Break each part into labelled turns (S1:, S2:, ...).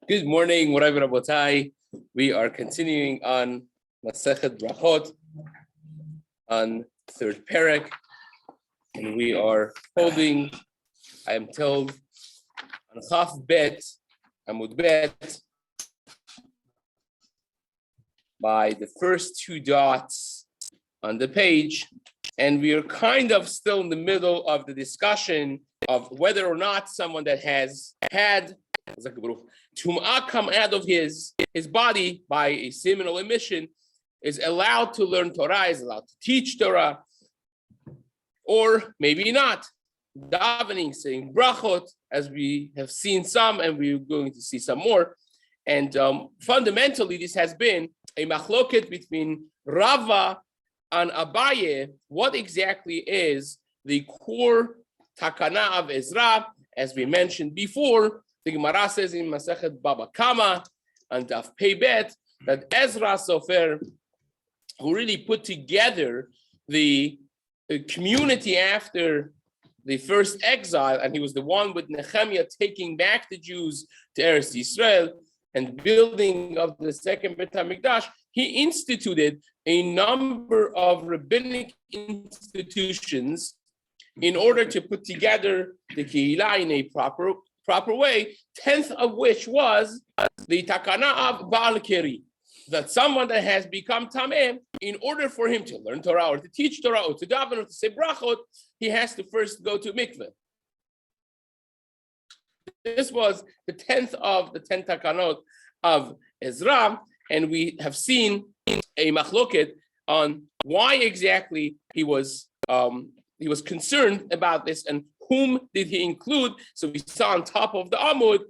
S1: Good morning, Rabbi Rabotai. We are continuing on Masechet Berachot on third parak, and we are holding, I am told, on Chaf Bet, Amud Bet, by the first two dots on the page, and we are kind of still in the middle of the discussion of whether or not someone that has had Tum'ah come out of his body by a seminal emission is allowed to learn Torah, is allowed to teach Torah, or maybe not. Davening, saying Berachot, as we have seen some, and we're going to see some more. And fundamentally, this has been a machloket between Rava and Abaye. What exactly is the core takana of Ezra? As we mentioned before, the Gemara says in Masechet Baba Kama and Daf Pei Bet that Ezra Sofer, who really put together the community after the first exile, and he was the one with Nehemiah taking back the Jews to Eretz Yisrael and building of the second Beit HaMikdash, he instituted a number of rabbinic institutions in order to put together the Kehillah in a proper way, 10th of which was the takana of Baal Keri, that someone that has become Tameh, in order for him to learn Torah or to teach Torah or to daven or to say Berachot, he has to first go to mikveh. This was the 10th of the 10 takanot of Ezra, and we have seen a machloket on why exactly he was concerned about this and whom did he include. So we saw on top of the Amud,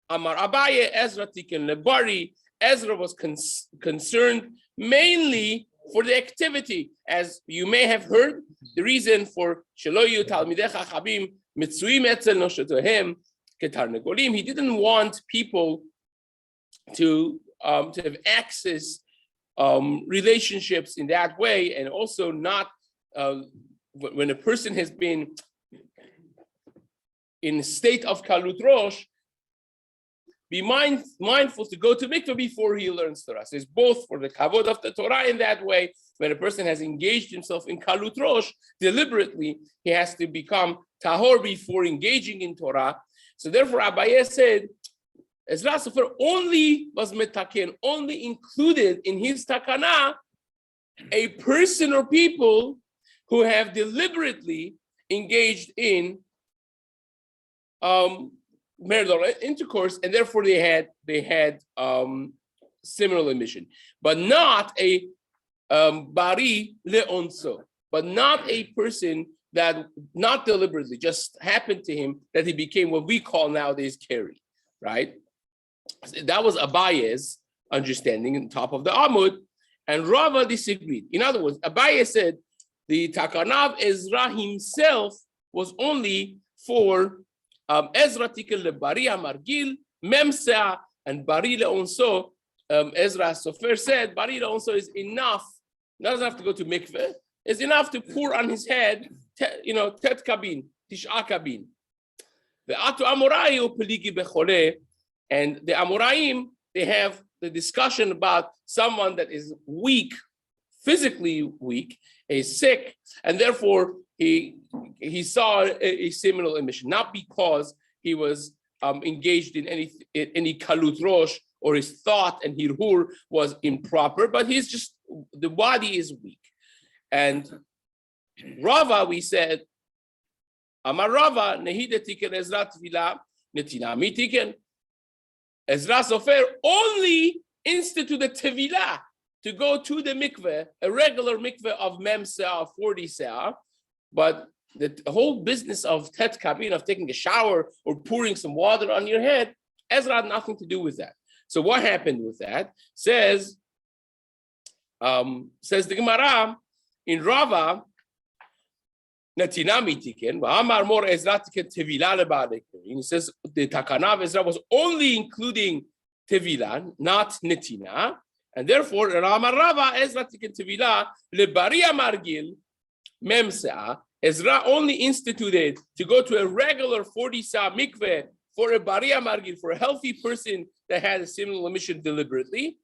S1: Amar Abaye, Ezra Tiken Lebari. Ezra was concerned mainly for the activity. As you may have heard, the reason for Sheloyu Talmidei Chachamim Mitzuim Etzel Noshetohem Ketar Negolim, he didn't want people to have access relationships in that way, and also not when a person has been in a state of Kalut Rosh, be mindful to go to mikveh before he learns Torah. So it's both for the kavod of the Torah in that way. When a person has engaged himself in Kalut Rosh, deliberately, he has to become tahor before engaging in Torah. So therefore, Abaye said, Ezra Sofer only was metaken, only included in his takana a person or people who have deliberately engaged in marital intercourse, and therefore they had similar emission, but not a bari leonso, but not a person that not deliberately just happened to him that he became what we call nowadays keri, right? That was Abaye's understanding on top of the Amud, and Rava disagreed. In other words, Abaye said the takana of Ezra himself was only for Ezra Tikel Lebari Amargil, Memsea, and Bari Leonso. Ezra Sofer said Bari Leonso is enough, doesn't have to go to mikveh, is enough to pour on his head, tet kabin, tisha kabin. The Atu Amorayu Peligi Bechole, and the Amoraim, they have the discussion about someone that is weak, physically weak, is sick, and therefore he saw a similar emission, not because he was engaged in any kalut rosh or his thought and hirhur was improper, but he's just, the body is weak. And Rava, we said, Amar Rava, nehide tiken Ezra tefila, netina mi tiken. Ezra Sofer only instituted tevilah, to go to the mikveh, a regular mikveh of mem se'ah, 40 se'ah, but the whole business of tet kabin, of taking a shower or pouring some water on your head, Ezra had nothing to do with that. So what happened with that? Says the Gemara in Rava, Natinami tiken, v'amar mor Ezra tiken tevilah leba'alei kerim. He says the takana of Ezra was only including tevilah, not netina. And therefore, Rama Rava Ezra tiken tevilah lebari amargil memsea. Ezra only instituted to go to a regular 40-sa mikveh for a bariya margil, for a healthy person that had a similar mission deliberately.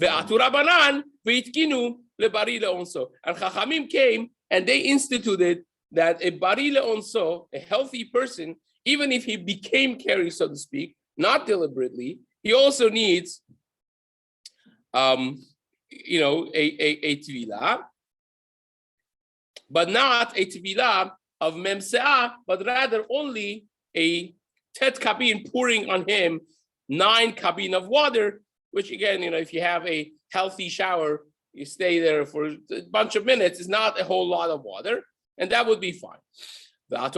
S1: Ve'atu Rabbanan ve'itkinu lebari le'onso. And Chachamim came and they instituted that a bari le'onso, a healthy person, even if he became carry, so to speak, not deliberately, he also needs, a tevilah, but not a tevilah of memseah, but rather only a tet kabin pouring on him 9 kabin of water, which again, if you have a healthy shower, you stay there for a bunch of minutes, it's not a whole lot of water, and that would be fine. And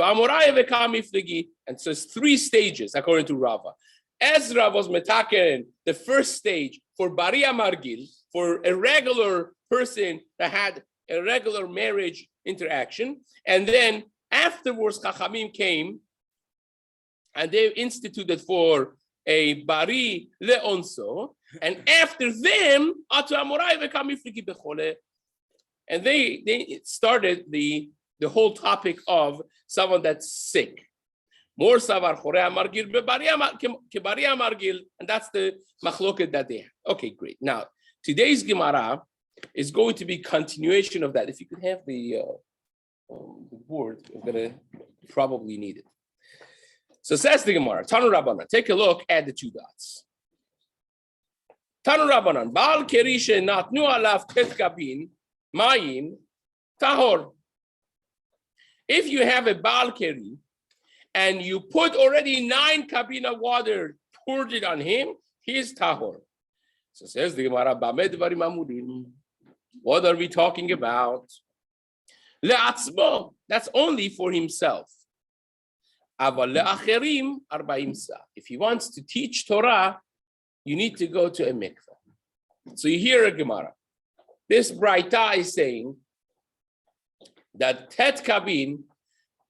S1: so it's 3 stages according to Rava. Ezra was metaken, the first stage for bariya margil, for a regular person that had a regular marriage interaction, and then afterwards Chachamim came and they instituted for a bari le'onso, and after them, and they started the whole topic of someone that's sick. More savar chorea margil kebariya margil, and that's the machloket that they have. Okay, great. Now today's Gemara is going to be continuation of that. If you could have the board, I'm gonna probably need it. So says the Gemara, Tanu Rabbanan. Take a look at the 2 dots. Tanu Rabbanan, Baal kerishe natnu alav tet kabin mayim tahor. If you have a Baal keri and you put already 9 kabin of water, poured it on him, he is tahor. So says the Gemara, Bamed Varim Amudim. What are we talking about? Le'atzmo, that's only for himself. Aval le'acherim 40 sa. If he wants to teach Torah, you need to go to a mikveh. So you hear a Gemara. This Braita is saying that tet kabin,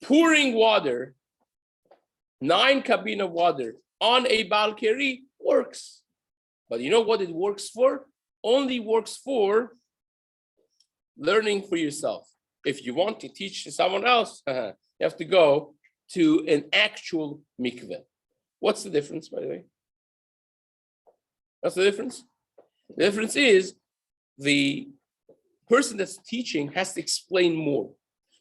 S1: pouring water, 9 kabin of water on a Baal keri works. But you know what it works for? Only works for learning for yourself. If you want to teach to someone else, you have to go to an actual mikveh. What's the difference, by the way? What's the difference? The difference is the person that's teaching has to explain more.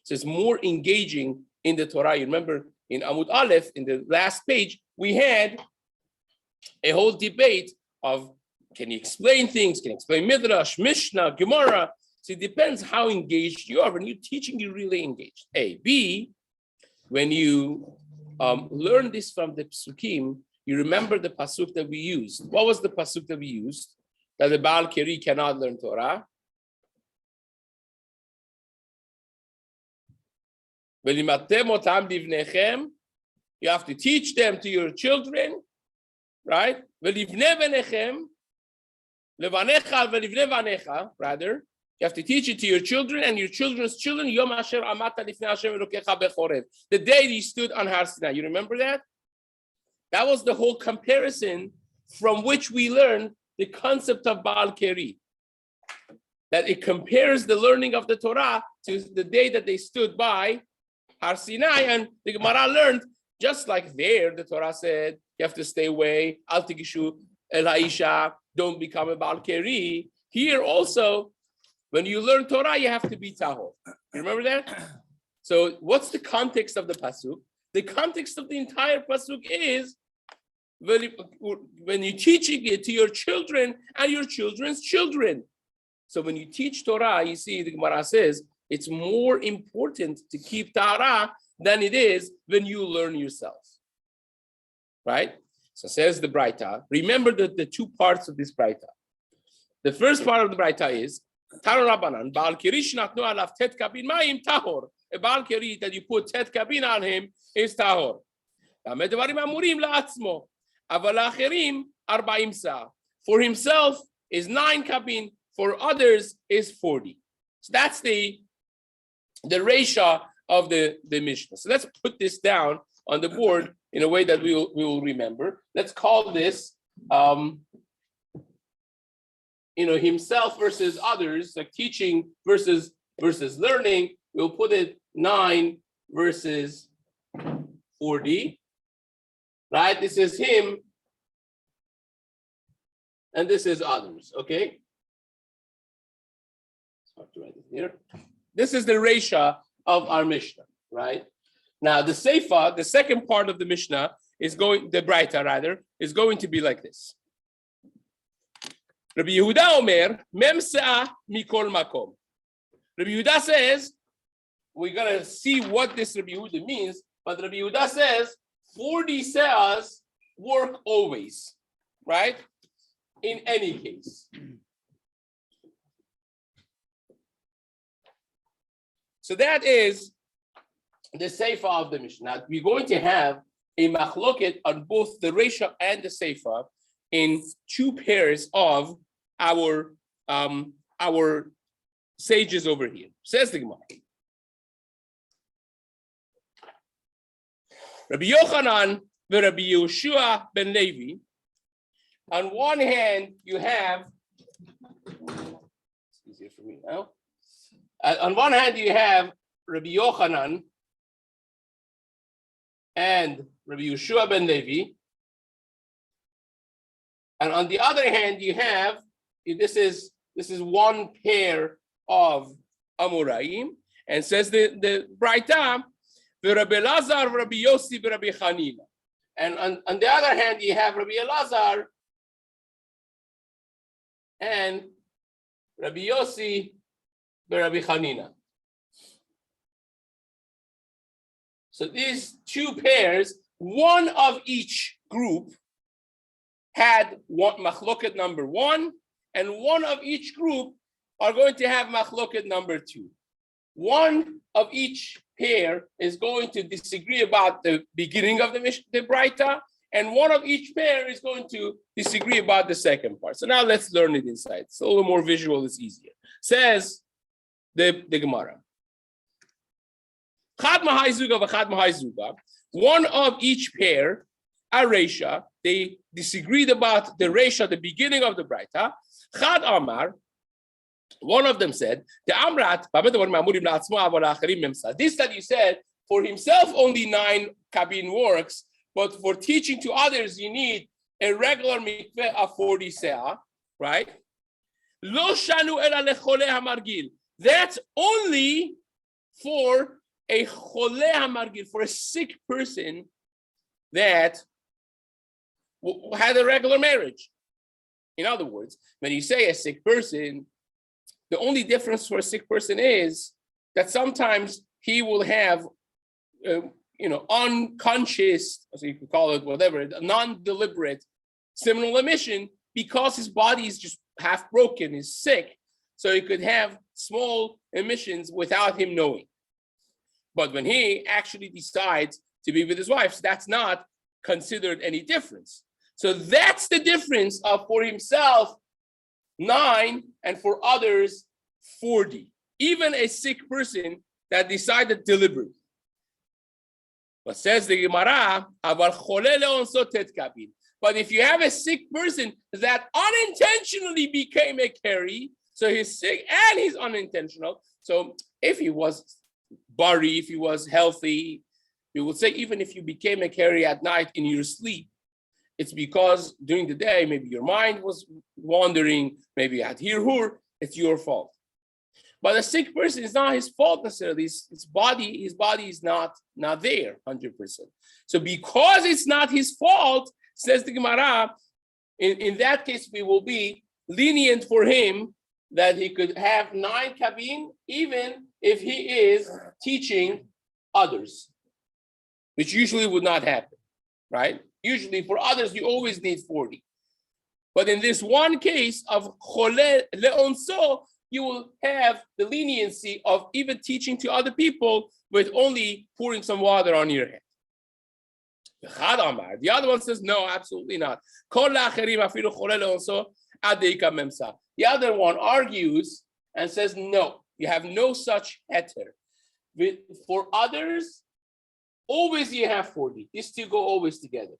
S1: So it's more engaging in the Torah. You remember in Amud Aleph, in the last page, we had a whole debate of, can you explain things? Can you explain Midrash, Mishnah, Gemara? So it depends how engaged you are. When you're teaching, you're really engaged. A. B, when you learn this from the Psukim, you remember the pasuk that we used. What was the pasuk that we used? That the Baal Keri cannot learn Torah. You have to teach them to your children, right? Rather, you have to teach it to your children and your children's children. The day you stood on Har Sinai, you remember that? That was the whole comparison from which we learned the concept of Baal Keri. That it compares the learning of the Torah to the day that they stood by Har Sinai, and the Gemara learned, just like there, the Torah said, you have to stay away, Al Tigishu El Haisha, don't become a Baal Keri. Here also, when you learn Torah, you have to be tahor. You remember that? So what's the context of the pasuk? The context of the entire pasuk is when you're teaching it to your children and your children's children. So when you teach Torah, you see the Gemara says it's more important to keep Torah than it is when you learn yourself. Right? So says the Braita. Remember the 2 parts of this Braita. The first part of the Braita is Tanu Rabbanan, Baal Keri shnatnu alav tet kabin mayim tahor. A Baal Keri that you put tet kabin on him is tahor. Lamed Varim Amurim la'atzmo. Aval la'acherim 40 sa. For himself is 9 kabin. For others is 40. So that's the ratio of the Mishnah. So let's put this down on the board in a way that we will remember. Let's call this himself versus others, like teaching versus learning. We'll put it 9 versus 40, right? This is him, and this is others, okay? Hard to write it here. This is the Resha of our Mishnah, right? Now the Seifa, the second part of the Mishnah, the Braita rather, is going to be like this. Rabbi Yehuda Omer, Mem Se'ah Mikol Makom. Rabbi Yehuda says, we're going to see what this Rabbi Yehuda means, but Rabbi Yehuda says 40 seahs work always, right? In any case. So that is the Seifa of the Mishnah. We're going to have a machloket on both the Resha and the Seifa in two pairs of our sages over here. Says the Gemara. Rabbi Yochanan and Rabbi Yehoshua ben Levi. On one hand, you have, it's easier for me now. On one hand, you have Rabbi Yochanan and Rabbi Yehoshua ben Levi. And on the other hand, you have, this is one pair of Amoraim, and says the Braita, Rabbi Elazar, Rabbi Yossi, Rabbi Chanina. And on the other hand, you have Rabbi Elazar and Rabbi Yossi, Rabbi Chanina. So these two pairs, one of each group had machloket number 1, and one of each group are going to have machloket number 2. One of each pair is going to disagree about the beginning of the Braita, and one of each pair is going to disagree about the second part. So now let's learn it inside. It's a little more visual, it's easier. Says the Gemara. Chad mahai zuga v'chad mahai zuga. One of each pair, a Resha, they disagreed about the Resha, the beginning of the Braita. Chad Amar, one of them said, the Amrat, this that you said, for himself only 9 kabin works, but for teaching to others, you need a regular mikveh of 40 seah, right? Lo shanu ela lechole hamargil. That's only for a chole hamargil, for a sick person that had a regular marriage. In other words, when you say a sick person, the only difference for a sick person is that sometimes he will have, unconscious, so you can call it whatever, non-deliberate seminal emission because his body is just half broken, is sick. So he could have small emissions without him knowing. But when he actually decides to be with his wife, so that's not considered any difference. So that's the difference of for himself 9 and for others 40. Even a sick person that decided deliberately. But says the Gemara, but if you have a sick person that unintentionally became a carry, so he's sick and he's unintentional. So if he was bari, if he was healthy, we would say even if you became a carry at night in your sleep, it's because during the day, maybe your mind was wandering, maybe you had hirhur, it's your fault. But a sick person is not his fault necessarily. His body is not there 100%. So because it's not his fault, says the Gemara, in that case, we will be lenient for him that he could have 9 kabin, even if he is teaching others, which usually would not happen, right? Usually for others, you always need 40. But in this one case of chole leonso, you will have the leniency of even teaching to other people with only pouring some water on your head. The other one says, no, absolutely not. The other one argues and says, no, you have no such heter. For others, always you have 40. These two go always together.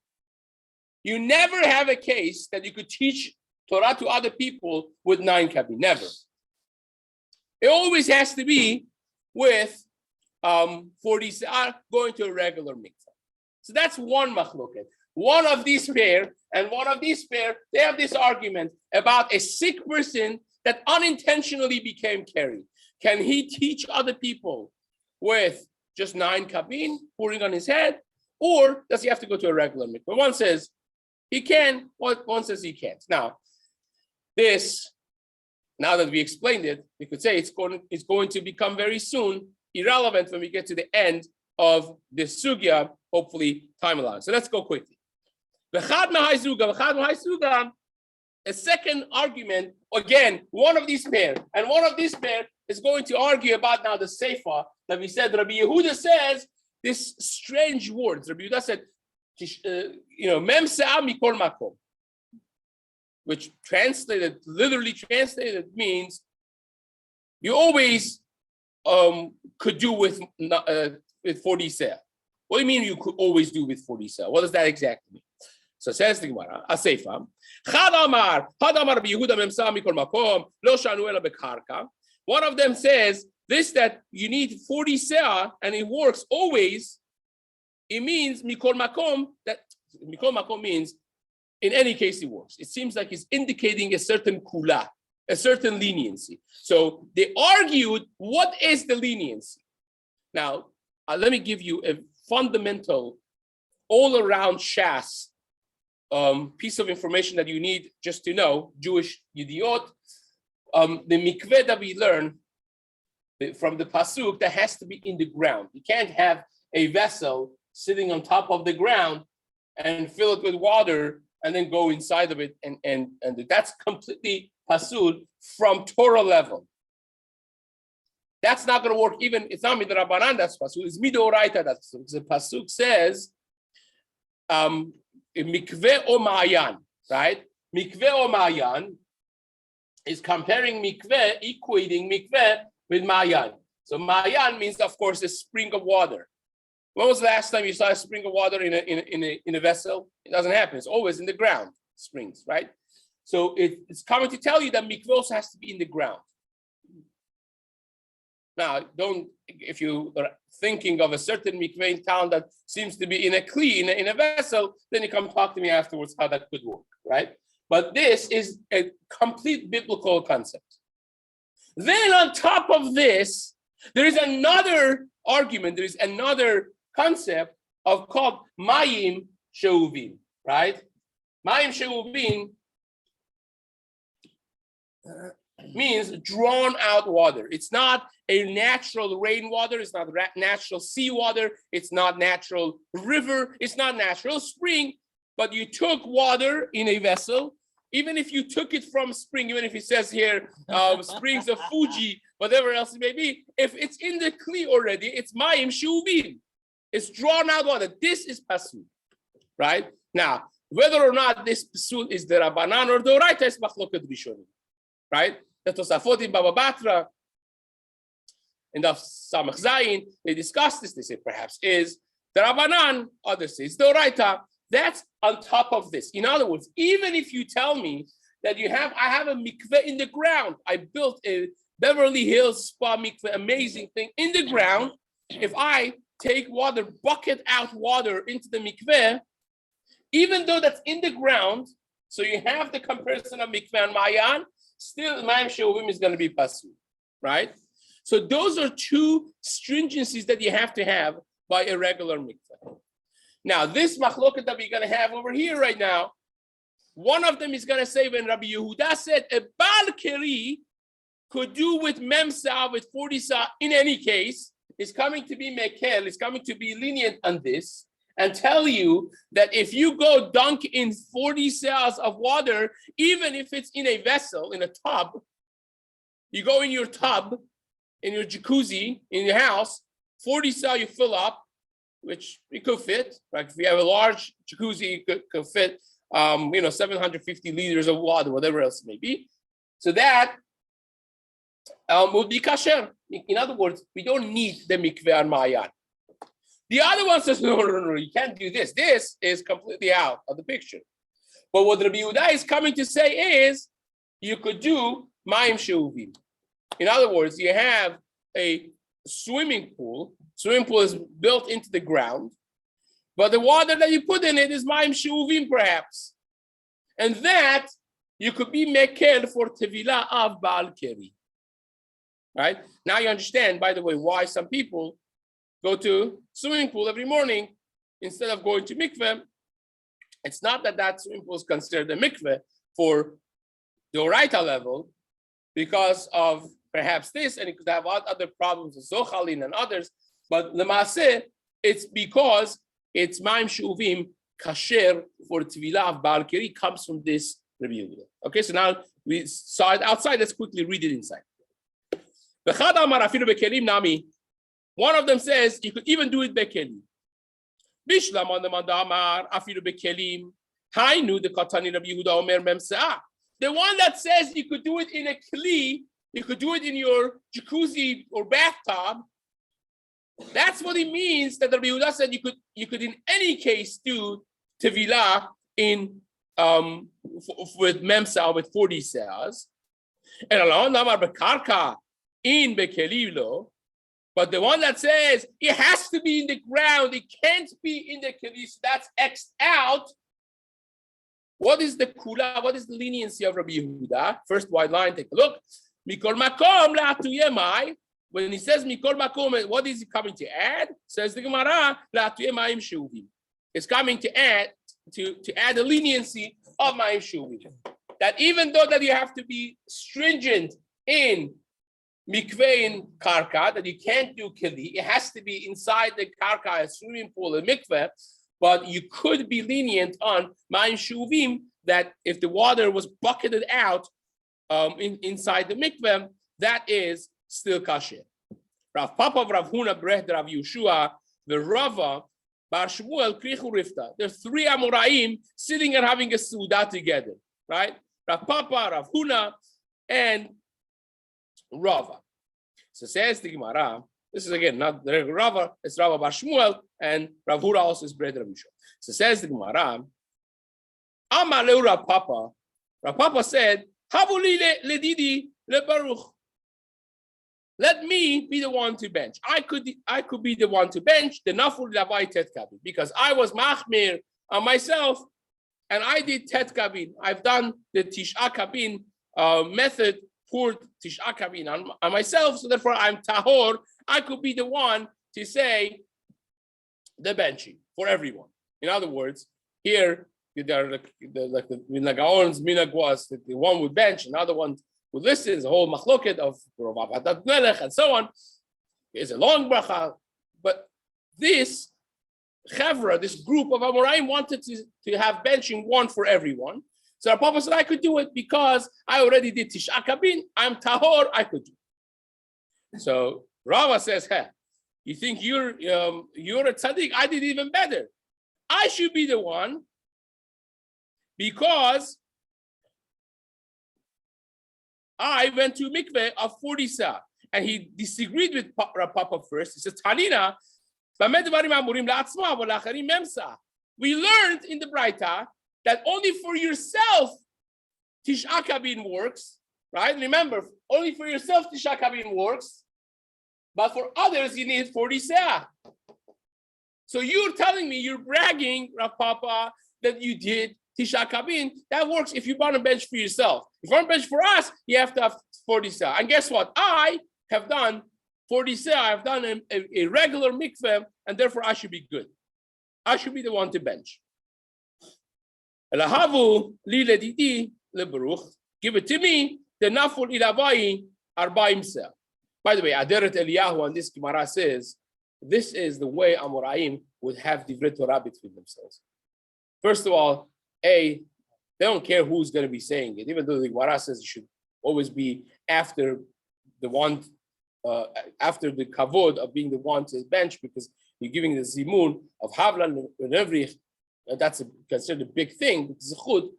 S1: You never have a case that you could teach Torah to other people with 9 kabin, never. It always has to be with 40 se'ah going to a regular mikveh. So that's one machloket. One of these pair and one of these pair, they have this argument about a sick person that unintentionally became keri. Can he teach other people with just 9 kabin pouring on his head, or does he have to go to a regular mikveh? One says he can, one says he can't. Now that we explained it, we could say it's going to become very soon irrelevant when we get to the end of this sugya, hopefully time allows. So let's go quickly. A second argument, again, one of these pair, and one of these pair is going to argue about now the Seifa that we said. Rabbi Yehuda says this strange words. Rabbi Yehuda said, Mem se'ah mikol makom, which literally translated means you always could do with 40 se'ah. What do you mean you could always do with 40 se'ah? What does that exactly mean? So says the Gemara, a Seifa. One of them says this, that you need 40 se'ah and it works always. It means mikol makom, that mikol makom means in any case it works. It seems like it's indicating a certain kula, a certain leniency. So they argued, what is the leniency? Now, let me give you a fundamental, all-around Shas piece of information that you need just to know, Jewish Yidiot. The mikveh that we learn from the pasuk, that has to be in the ground. You can't have a vessel sitting on top of the ground and fill it with water and then go inside of it, and that's completely pasul from Torah level. That's not going to work. Even it's not midrabanan, that's pasul. It's midoraita, that's pasul. The pasuk says, mikveh o ma'ayan, right? Mikveh o ma'ayan is comparing mikveh, equating mikveh with ma'ayan. So ma'ayan means, of course, a spring of water. When was the last time you saw a spring of water in a vessel? It doesn't happen. It's always in the ground, springs, right? So it's coming to tell you that mikveh also has to be in the ground. Now, if you are thinking of a certain mikveh in town that seems to be in a kli, in a vessel, then you come talk to me afterwards how that could work, right? But this is a complete biblical concept. Then on top of this, there is another argument, there is another concept of called mayim sheuvim, right? Mayim sheuvim means drawn out water. It's not a natural rainwater, it's not natural seawater, it's not natural river, it's not natural spring, but you took water in a vessel. Even if you took it from spring, even if it says here springs of Fuji, whatever else it may be, if it's in the kli already, it's mayim sheuvim. It's drawn out water. This is pasul, right? Now, whether or not this pasul is the Rabbanan or the Oraita is machloket rishonim, right? The Tosafot in Baba Batra and the Samach Zayin, they discuss this. They say perhaps is the Rabbanan, others say it's the Oraita. That's on top of this. In other words, even if you tell me that I have a mikveh in the ground, I built a Beverly Hills spa mikveh, amazing thing in the ground. If I take water, bucket out water into the mikveh, even though that's in the ground, so you have the comparison of mikveh and mayan, still mayim sheuvim is going to be pasul, right? So those are two stringencies that you have to have by a regular mikveh. Now, this machloket that we're going to have over here right now, one of them is going to say when Rabbi Yehuda said a bal keri could do with mem se'ah, with 40 se'ah, in any case, is coming to be mekel, is coming to be lenient on this, and tell you that if you go dunk in 40 se'ahs of water, even if it's in a vessel, in a tub, you go in your tub, in your jacuzzi, in your house, 40 se'ah you fill up, which it could fit, right? If you have a large jacuzzi, it could fit, 750 liters of water, whatever else it may be. So that would be kasher. In other words, we don't need the mikveh and mayan. The other one says, no, you can't do this. This is completely out of the picture. But what Rabbi Yehuda is coming to say is, you could do mayim sheuvim. In other words, you have a swimming pool. Swimming pool is built into the ground, but the water that you put in it is Maim Shuvim perhaps. And that you could be mekel for tevilah of Baal Keri. Right? Now you understand, by the way, why some people go to swimming pool every morning instead of going to mikveh. It's not that swimming pool is considered a mikveh for the Oraita level because of perhaps this, and it could have other problems with Zochalin and others, but Lemase, it's because it's Maim Shuvim kasher for Tvilah of Baal Keri comes from this Rabbi Yehuda. Okay, so now we saw it outside, let's quickly read it inside. One of them says you could even do it bekelim. Bishlam on the mandamar afilu bekelim. Hainu the katani Rabbi Yehuda omer memsah. The one that says you could do it in a kli, you could do it in your jacuzzi or bathtub. That's what it means that Rabbi Yehuda said you could in any case do tevilah in with memsah with 40 sa'as. And alon namar bekarka in bekelilo. But the one that says it has to be in the ground, it can't be in the keli, so that's X'd out. What is the kula? What is the leniency of Rabbi Yehuda? First white line, take a look. Mikol makom la'atuyemai. When he says mikol makom, what is he coming to add? Says the Gemara, la'atuyemaim shuvim. It's coming to add a leniency of ma'im shuvim. That even though that you have to be stringent in mikveh in karka, that you can't do keli, it has to be inside the karka, a swimming pool, a mikveh, but you could be lenient on ma'im shuvim, that if the water was bucketed out inside the mikveh, that is still kasher. Rav Papa, Rav Huna, Brech, Rav Yeshua, the Rava, Bar Shmuel, Krichu Rifta. There's three Amoraim sitting and having a Suda together, right? Rav Papa, Rav Huna, and Rava. So says the Gemara, this is again not the Rava, it's Rava Bar Shmuel, and Rav Hura also is Brech, Rav Yeshua. So says the Gemara, Amaleu Rav Papa. Rav Papa said, Havuli ledidi lebaruch. Let me be the one to bench. I could be the one to bench the naful lavai tet kabin because I was machmir on myself and I did tet kabin. I've done the tish'a kabin method for tish'a kabin on myself, so therefore I'm tahor. I could be the one to say the benching for everyone. In other words, here the Gaon's minhag was that the one would bench, another one would listen. There's a whole machloket of Rav Hadat Melech and so on. There's a long bracha, but this chevra, this group of Amoraim wanted to have benching one for everyone. So our Papa said I could do it because I already did Tish'a Kabin. I'm tahor. I could do it. So Rava says, "Hey, you think you're a tzaddik? I did even better. I should be the one because I went to mikveh of 40 sa." And he disagreed with Rav Papa first. He says, Tanina, we learned in the Braita that only for yourself Tish'a Kabin works, right? Remember, only for yourself Tish'a Kabin works, but for others you need 40 sa. So you're telling me, you're bragging, Rav Papa, that you did Tish'a Kabin. That works if you want a bench for yourself. If you want a bench for us, you have to have 40 sa. And guess what? I have done 40 sa. I've done a regular mikveh, and therefore I should be good. I should be the one to bench. Elahavu li ledidi lebaruch. Give it to me. The naful ilavai arba'im sa. By the way, Aderet Eliyahu on this Gemara says, this is the way Amoraim would have divrei Torah between themselves. First of all, they don't care who's going to be saying it, even though the Gemara says it should always be after the one, after the kavod of being the one to bench, because you're giving the zimun of havlan and evrich, and that's considered a big thing, it's a chud.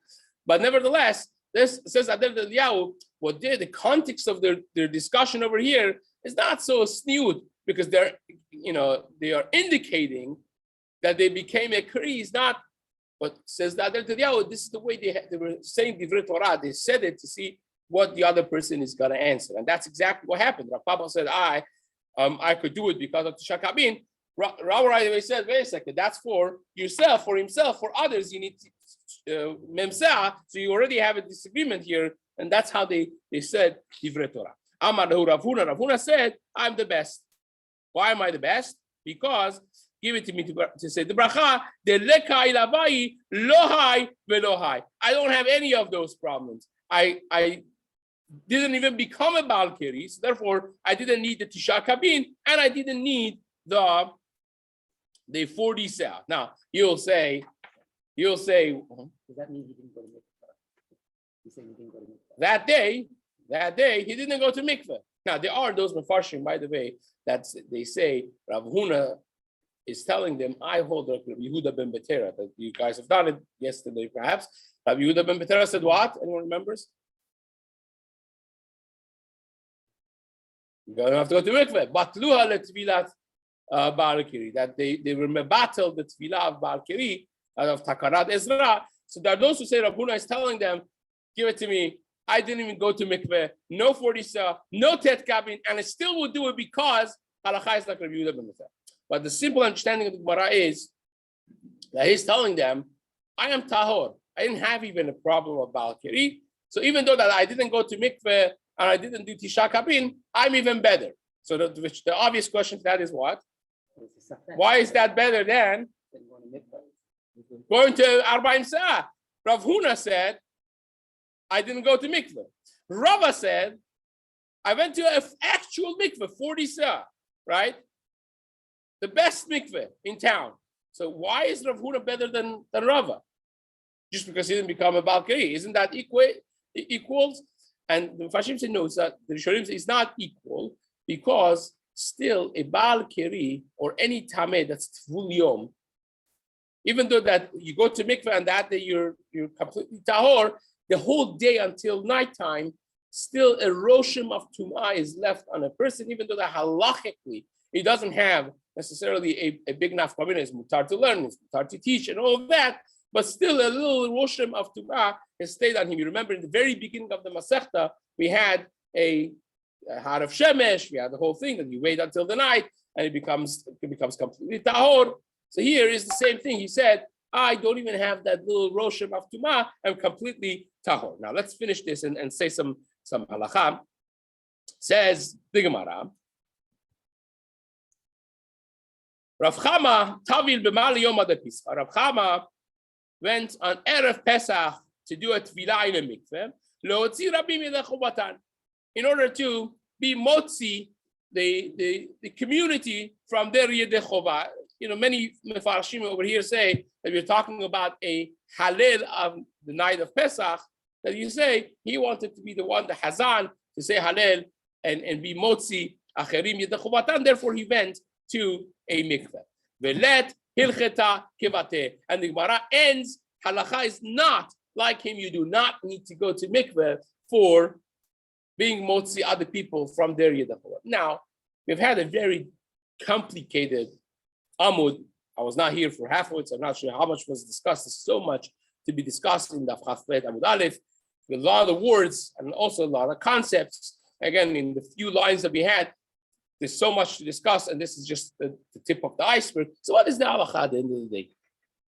S1: But nevertheless, this says Adel Eliyahu, what the context of their discussion over here is not so snewed, because they are indicating that they became a kri, is not. But says that this is the way they were saying divrei Torah. They said it to see what the other person is going to answer, and that's exactly what happened. Rav Papa said, I could do it because of Tisha Kabin. Rabbi right away said, wait a second, that's for yourself, for himself, for others. You need memsa. So you already have a disagreement here, and that's how they said Divrei Torah. Amar Rav Huna said, I'm the best. Why am I the best? Because give it to me to say the bracha, the lekai lavai lohai velohai. I don't have any of those problems. I didn't even become a Baal Keri, so therefore I didn't need the Tisha Kabin, and I didn't need the 40 seah. Now you'll say, does that mean he didn't go to mikveh? You say he didn't go to mikveh. That day he didn't go to mikveh. Now there are those mefarshim, by the way, that they say Rav Huna is telling them, I hold Rabbi Yehuda ben Betera, that you guys have done it yesterday perhaps. Rabbi Yehuda ben Betera said what? Anyone remembers? You don't have to go to mikveh. Batluha letvilat Baal Keri, that they were mebatel the tefillah of Baal Keri, of Takarat Ezra. So there are those who say Rav Huna is telling them, give it to me. I didn't even go to mikveh, no 40 seah, no tet kabin, and I still will do it because halakha is like Rabbi Yehuda ben Betera. But the simple understanding of the Gemara is that he's telling them, I am tahor. I didn't have even a problem of Baal Keri. So even though that I didn't go to mikveh and I didn't do Tisha Kabin, I'm even better. So the obvious question to that is what? Why is that better than going to Arba'im Se'ah? Rav Huna said, I didn't go to mikveh. Rava said, I went to an actual mikveh, 40 seah, right? The best mikveh in town. So why is Rav Huna better than Rava? Just because he didn't become a Baal Keri. Isn't that equals? And the Mefashim said, no, it's not, the Rishonim say it's not equal because still a Baal Keri or any Tameh that's Tvul Yom, even though that you go to mikveh and that day you're completely tahor, the whole day until nighttime, still a roshem of tum'ah is left on a person, even though that halachically he doesn't have necessarily a big enough community. It's mutar to learn, it's mutar to teach, and all of that, but still a little roshem of tum'ah has stayed on him. You remember in the very beginning of the Masechta, we had a heart of shemesh, we had the whole thing that you wait until the night and it becomes completely tahor. So here is the same thing. He said, I don't even have that little roshem of tumah. I'm completely tahor. Now let's finish this and say some halakha. Says the Gemara. Rav Chama tavil b'mal yom ad Pesach. Rav Chama went on erev Pesach to do a tefillah in a mikveh. Leotzi rabim yedei chuvatan, in order to be motzi the community from their yedei chuvah. You know, many mefarshim over here say that we're talking about a halel of the night of Pesach, that you say he wanted to be the one, the hazan, to say halel and be motzi acherim yedechuvatan. Therefore, he went to a mikveh. Velet hilcheta kivate. And the Gemara ends, halacha is not like him. You do not need to go to mikveh for being motzi other people from their yedechuvah. Now, we've had a very complicated Amud. I was not here for half of it, so I'm not sure how much was discussed. There's so much to be discussed in the Amud Aleph, with a lot of the words and also a lot of concepts. Again, in the few lines that we had, there's so much to discuss, and this is just the tip of the iceberg. So what is the halacha at the end of the day?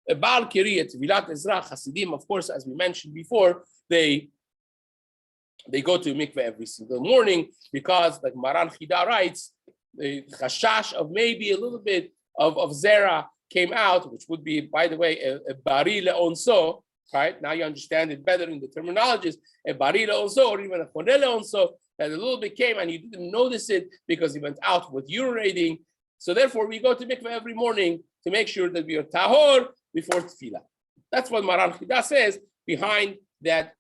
S1: A Baal Keri, Tvilat Ezra, Hasidim, of course, as we mentioned before, they go to mikveh every single morning because, like Maran Chida writes, the chashash of maybe a little bit of zera came out, which would be, by the way, a bari leonso, right? Now you understand it better in the terminologies. A bari leonso, or even a chone leonso, that a little bit came and you didn't notice it because he went out with urinating. So therefore, we go to mikveh every morning to make sure that we are tahor before tefillah. That's what Maran Chida says behind that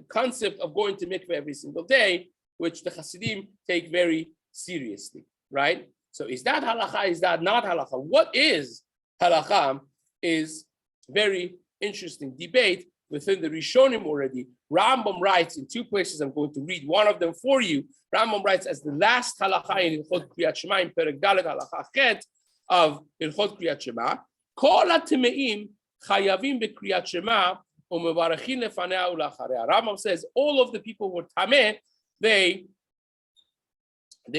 S1: concept of going to mikveh every single day, which the Hasidim take very seriously, right? So is that halakha? Is that not halakha? What is halakha is very interesting debate within the Rishonim already. Rambam writes in two places. I'm going to read one of them for you. Rambam writes as the last halakha in Ilchot Kriyat Shema, in Perek Dalet halakha chet of Ilchot Kriyat Shema, Kol HaTemeim chayavim beKriyat Shema umevarachin lefanea ulacharea. Rambam says all of the people who are tameh, they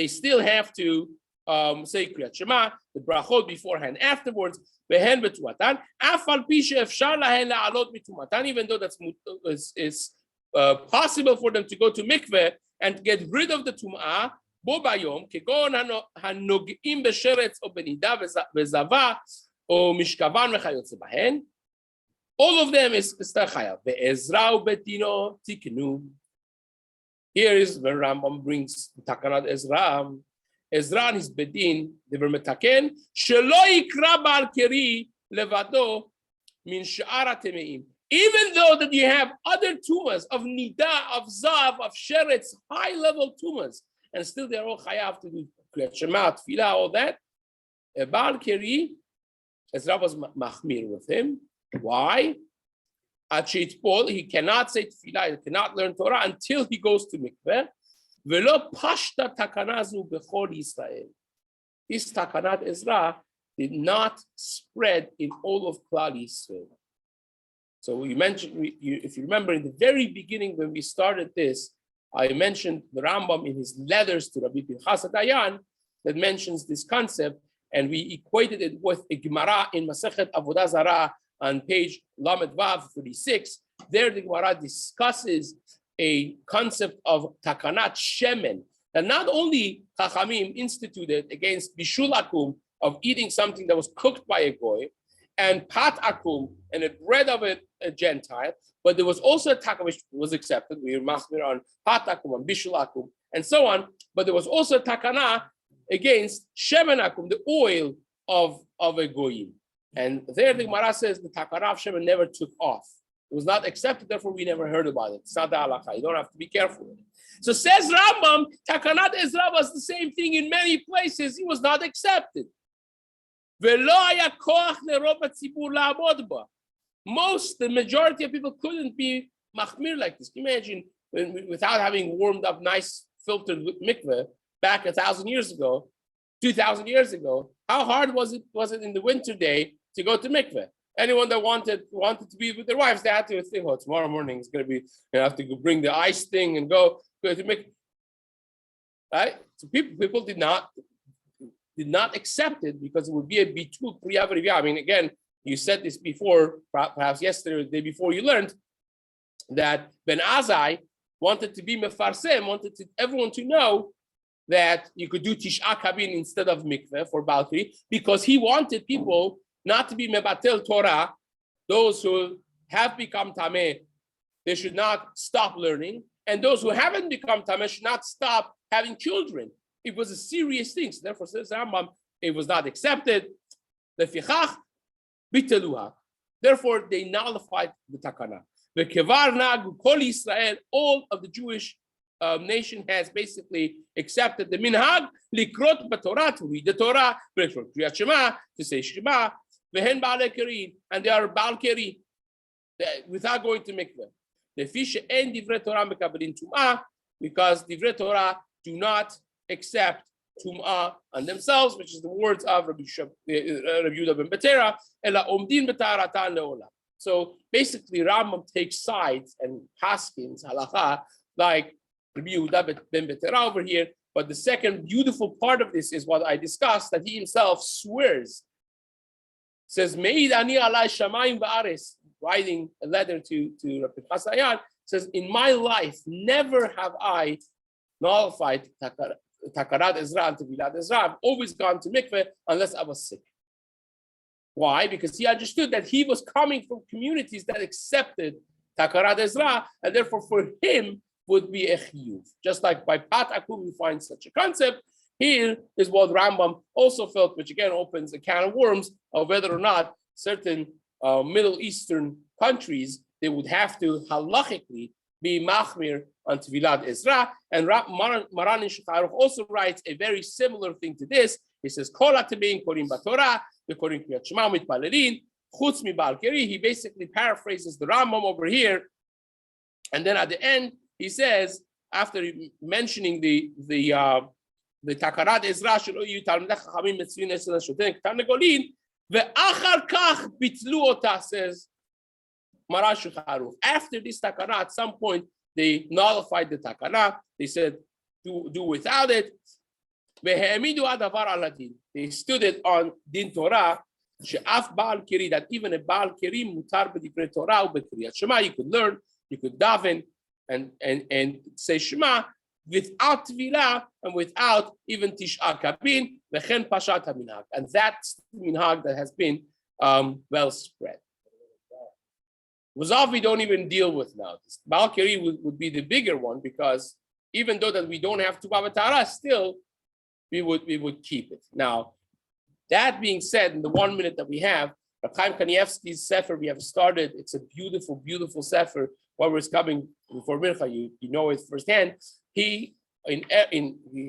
S1: still have to say Kriyat Shema, the Berachot beforehand, afterwards, Behen Betumatan, Afal Pisha Efshar Lahen La'alot Betumatan, even though that's possible for them to go to mikveh and get rid of the tum'ah, Bo Bayom, Kegon Hanogim Besheretz or Benida Bezava or Mishkavan Vechayotze Bahen. All of them is Chayav. Ve'ezra Betino Tiknu. Here is where Rambam brings Takanat Ezra. Ezra and his bedin, they were metaken. Shelo yikra ba'al keri levado min she'ar temeim. Even though that you have other tumas of nida, of zav, of sheretz, high-level tumas, and still they are all chayav to do kriyat shema, tefillah, all that. Ba'al keri, Ezra was machmir with him. Why? Paul, he cannot say tefillah, he cannot learn Torah until he goes to mikveh. Velo pashta takanazu bechol Yisrael. This takanat Ezra did not spread in all of Klal Yisrael. So we mentioned, if you remember, in the very beginning when we started this, I mentioned the Rambam in his letters to Rabbi Pinchas Dayan that mentions this concept, and we equated it with a Gemara in Masechet Avodah Zarah on page Lamed Vav 36. There the Gemara discusses a concept of takanat shemen, that not only Chachamim instituted against bishul akum, of eating something that was cooked by a goy, and pat akum, and a bread of a Gentile, but there was also a takana which was accepted. We were machmir on pat akum, on bishul akum, and so on. But there was also a takana against shemen akum, the oil of a goyim. And there the Gemara says the takana of shemen never took off. It was not accepted, therefore we never heard about it. It's not the halakha. You don't have to be careful with it. So says Rambam, Takanat Ezra was the same thing in many places. He was not accepted. The majority of people couldn't be machmir like this. Can you imagine without having warmed up nice filtered mikveh back 1,000 years ago, 2,000 years ago? How hard was it in the winter day to go to mikveh? Anyone that wanted to be with their wives, they had to think, oh, tomorrow morning it's going to be, you have to go bring the ice thing and go to make, right? So people did not accept it because it would be a bitul priya v'rivya. I mean, again, you said this before, perhaps yesterday or the day before you learned that Ben Azai wanted to be mefarsem, wanted everyone to know that you could do tish'a kabin instead of mikveh for Balkri, because he wanted people not to be mebatel Torah. Those who have become tameh, they should not stop learning, and those who haven't become tameh should not stop having children. It was a serious thing. So therefore, says Rambam, it was not accepted. Lefichach biteluha. Therefore, they nullified the takana. The kevar nagu kol Yisrael, all of the Jewish nation has basically accepted the minhag likrot b'Torah, to read the Torah, kriyat shema, to say shema. And they are Baal Keri without going to mikveh. The fish and divrei Torah mekabelin tum'ah, because divrei Torah do not accept tum'ah on themselves, which is the words of Rabbi Yehuda ben Betera, ela omdin b'taratan leolam. So basically, Rambam takes sides and paskins halacha like Rabbi Yehuda ben Betera over here. But the second beautiful part of this is what I discussed, that he himself swears. Says, Meid ani alai shamayim va'ares, writing a letter to Rabbi Chasayan, says, in my life, never have I nullified Takarat Ezra and Tevilat Ezra. I've always gone to mikveh unless I was sick. Why? Because he understood that he was coming from communities that accepted Takarat Ezra, and therefore for him would be a chiyuv. Just like by Pat Akum we find such a concept, here is what Rambam also felt, which again opens a can of worms of whether or not certain Middle Eastern countries, they would have to halachically be machmir on Tevilat Ezra. And Maran Shulchan also writes a very similar thing to this. He says, Kol ha'tebein korim b'Torah, v'korim kriyat shema mitpalelin, chutz mi ba'al keri. He basically paraphrases the Rambam over here. And then at the end, he says, after mentioning the Takarat Ezra shelo yu talmidei chachamim metzvin esel shoten k'tarnegolin, ve'achar kach bitlu ota, says Maran Shulchan Aruch. After this Takana, at some point, they nullified the Takana. They said, do without it. They stood it on din Torah. That even a Baal Kerim mutar b'divrei Torah u'b'kriyat Shema, you could learn, you could daven and say Shema without Tvilah and without even Tish'a Kabin, v'chen pashat haminhag. And that's the minhag that has been well spread. Muzav we don't even deal with now. Baal Kerim would be the bigger one, because even though that we don't have Tu B'Tara, still we would keep it. Now, that being said, in the 1 minute that we have, Reb Chaim Kanievsky's sefer we have started. It's a beautiful, beautiful sefer. What was coming before Mincha, you know it firsthand. He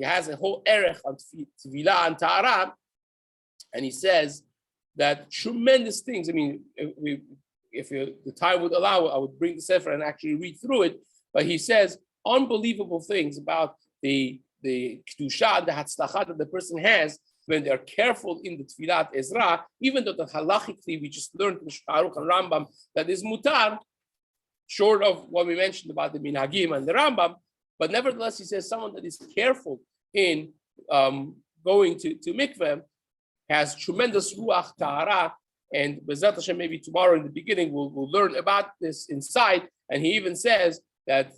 S1: has a whole erech on Tvilah and Ta'ara, and he says that tremendous things. I mean, if the time would allow, I would bring the sefer and actually read through it. But he says unbelievable things about the kedusha, the hatzlacha that the person has when they're careful in the Tfilat Ezra, even though the halachically we just learned in Shulchan and Rambam that is mutar, short of what we mentioned about the minhagim and the Rambam, but nevertheless he says someone that is careful in going to mikveh has tremendous ruach ta'ara, and B'ezrat Hashem maybe tomorrow in the beginning we'll learn about this inside, and he even says that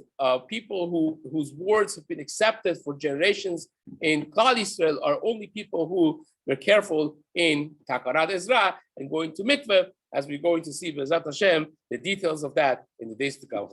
S1: people whose words have been accepted for generations in Klal Yisrael are only people who were careful in Takarat Ezra and going to mikveh, as we're going to see B'ezrat Hashem, the details of that in the days to come.